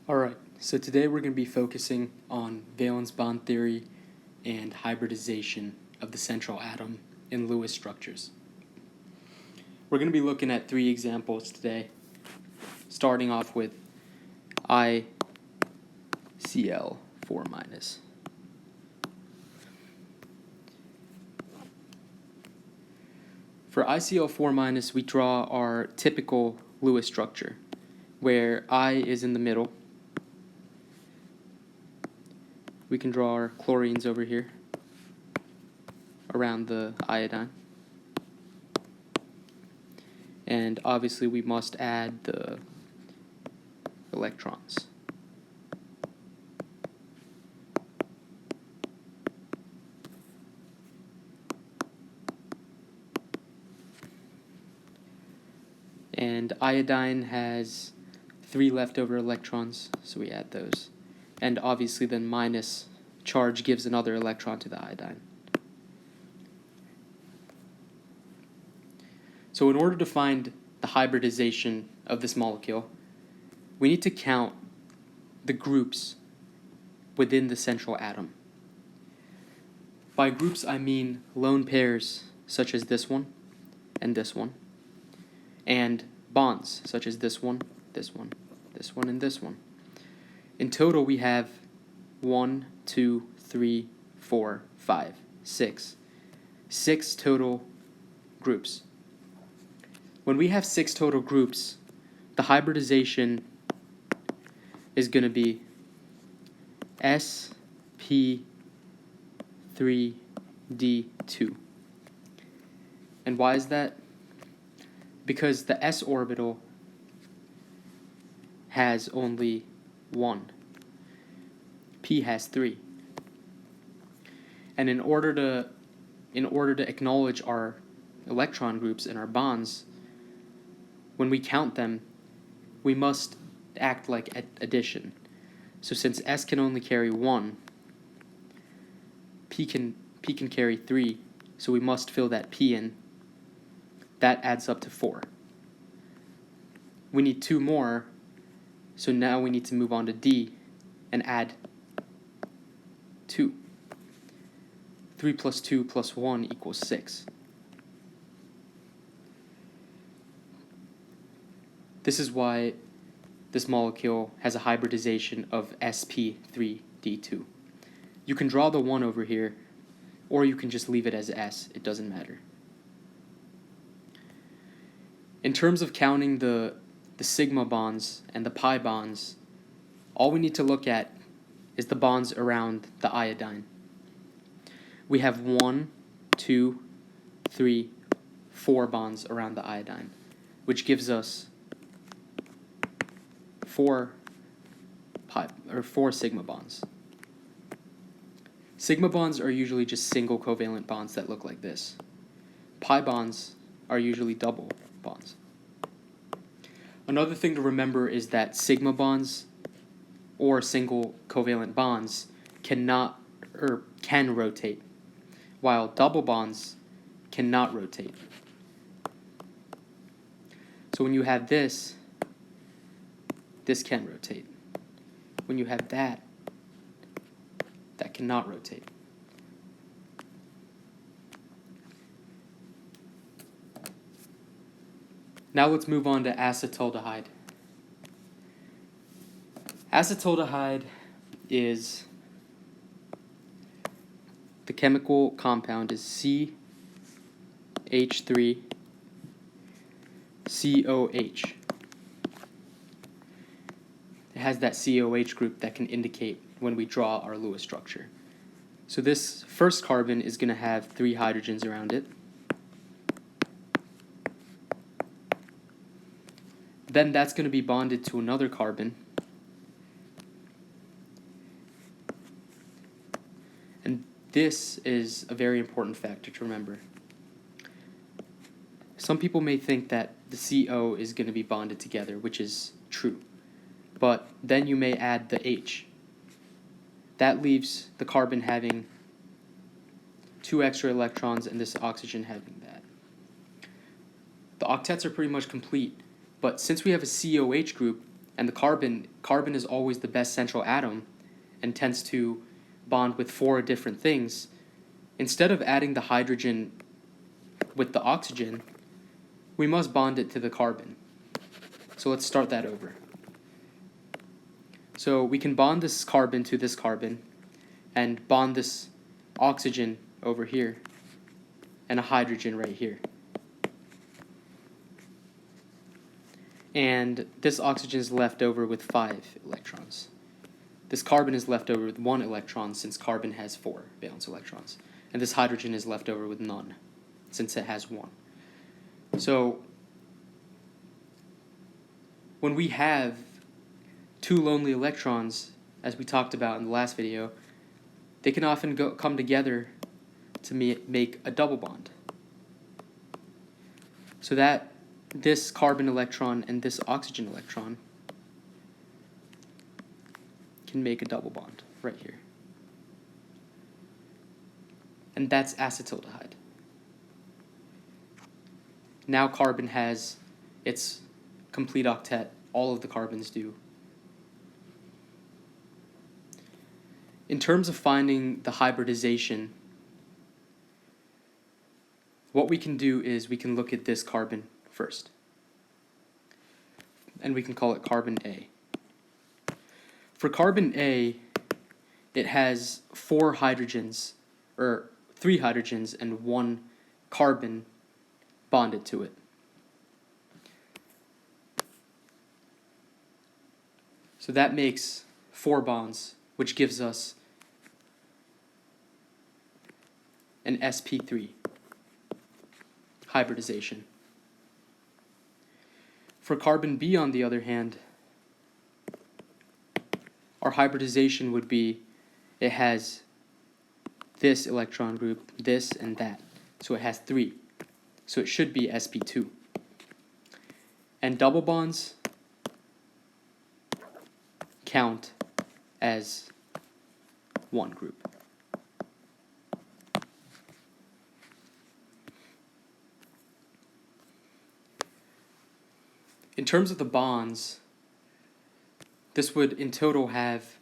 Alright, so today we're going to be focusing on valence bond theory and hybridization of the central atom in Lewis structures. We're going to be looking at 3 examples today, starting off with ICl4-. For ICl4-, we draw our typical Lewis structure, where I is in the middle. We can draw our chlorines over here around the iodine. And obviously we must add the electrons. And iodine has 3 leftover electrons, so we add those. And obviously then minus charge gives another electron to the iodine. So in order to find the hybridization of this molecule, we need to count the groups within the central atom. By groups I mean lone pairs such as this one, and bonds such as this one, and this one. In total we have 1, 2, 3, 4, 5, 6. 6 total groups. When we have 6 total groups, the hybridization is going to be sp3d2. And why is that? Because the s orbital has only 1. P has 3. And in order to acknowledge our electron groups and our bonds, when we count them, we must act like addition. So since S can only carry 1, P can carry 3, so we must fill that P in. That adds up to 4. We need 2 more, so now we need to move on to D and add 2. 3 plus 2 plus 1 equals 6. This is why this molecule has a hybridization of sp3d2. You can draw the 1 over here, or you can just leave it as S. It doesn't matter. In terms of counting the sigma bonds and the pi bonds, all we need to look at is the bonds around the iodine. We have 1, 2, 3, 4 bonds around the iodine, which gives us 4 sigma bonds. Sigma bonds are usually just single covalent bonds that look like this. Pi bonds are usually double bonds. Another thing to remember is that sigma bonds or single covalent bonds can rotate, while double bonds cannot rotate. So when you have this can rotate. When you have that cannot rotate. Now let's move on to acetaldehyde. Acetaldehyde is, the chemical compound is CH3COH. It has that COH group that can indicate when we draw our Lewis structure. So this first carbon is going to have 3 hydrogens around it. Then that's going to be bonded to another carbon. And this is a very important factor to remember. Some people may think that the CO is going to be bonded together, which is true. But then you may add the H. That leaves the carbon having 2 extra electrons and this oxygen having that. The octets are pretty much complete, but since we have a COH group, And the carbon is always the best central atom and tends to bond with 4 different things. Instead of adding the hydrogen with the oxygen, we must bond it to the carbon. So let's start that over. So we can bond this carbon to this carbon and bond this oxygen over here and a hydrogen right here. And this oxygen is left over with 5 electrons. This carbon is left over with 1 electron since carbon has 4 valence electrons. And this hydrogen is left over with none since it has 1. So when we have 2 lonely electrons, as we talked about in the last video, they can often come together to make a double bond. So that this carbon electron and this oxygen electron can make a double bond right here. And that's acetaldehyde. Now carbon has its complete octet. All of the carbons do. In terms of finding the hybridization, what we can do is we can look at this carbon first. And we can call it carbon A. For carbon A, it has 4 hydrogens, or 3 hydrogens and 1 carbon bonded to it. So that makes 4 bonds, which gives us an sp3 hybridization. For carbon B, on the other hand, our hybridization would be it has this electron group, this, and that. So it has 3. So it should be sp2. And double bonds count as 1 group. In terms of the bonds, this would in total have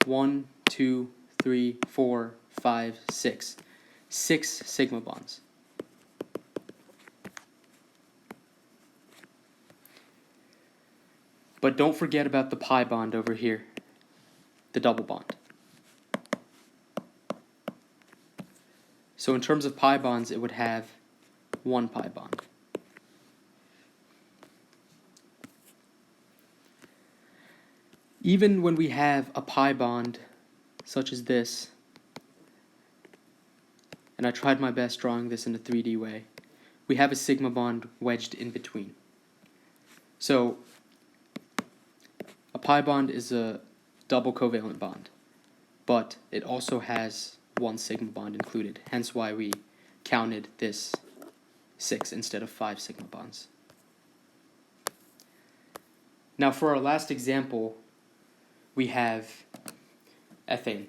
1, 2, 3, 4, 5, 6. 6 sigma bonds. But don't forget about the pi bond over here, the double bond. So in terms of pi bonds, it would have 1 pi bond. Even when we have a pi bond, such as this, and I tried my best drawing this in a 3D way, we have a sigma bond wedged in between. So a pi bond is a double covalent bond, but it also has 1 sigma bond included, hence why we counted this 6 instead of 5 sigma bonds. Now for our last example, we have ethane,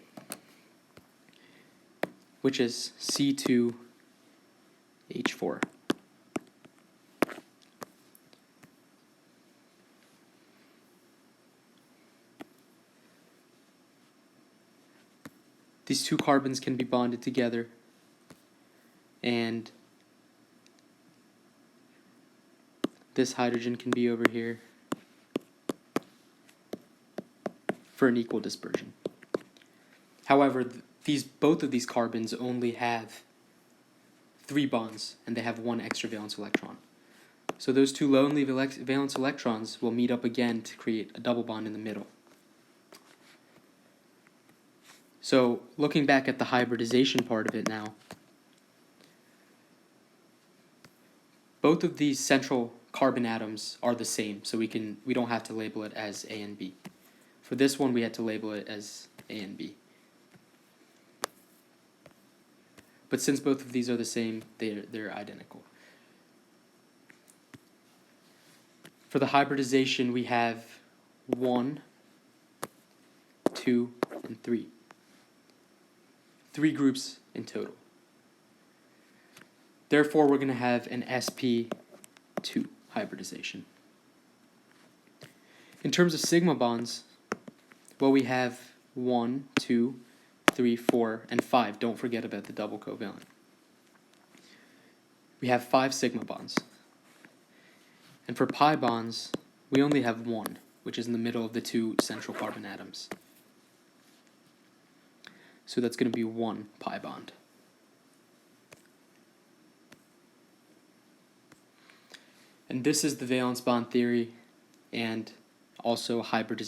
which is C2H4. These 2 carbons can be bonded together, and this hydrogen can be over here for an equal dispersion. However, both of these carbons only have 3 bonds, and they have 1 extra valence electron. So those 2 lonely valence electrons will meet up again to create a double bond in the middle. So looking back at the hybridization part of it now, both of these central carbon atoms are the same, so we don't have to label it as A and B. For this one, we had to label it as A and B. But since both of these are the same, they're identical. For the hybridization, we have 1, 2, and 3. 3 groups in total. Therefore, we're going to have an sp2 hybridization. In terms of sigma bonds, well, we have 1, 2, 3, 4, and 5. Don't forget about the double covalent. We have 5 sigma bonds. And for pi bonds, we only have 1, which is in the middle of the 2 central carbon atoms. So that's going to be 1 pi bond. And this is the valence bond theory and also hybridization.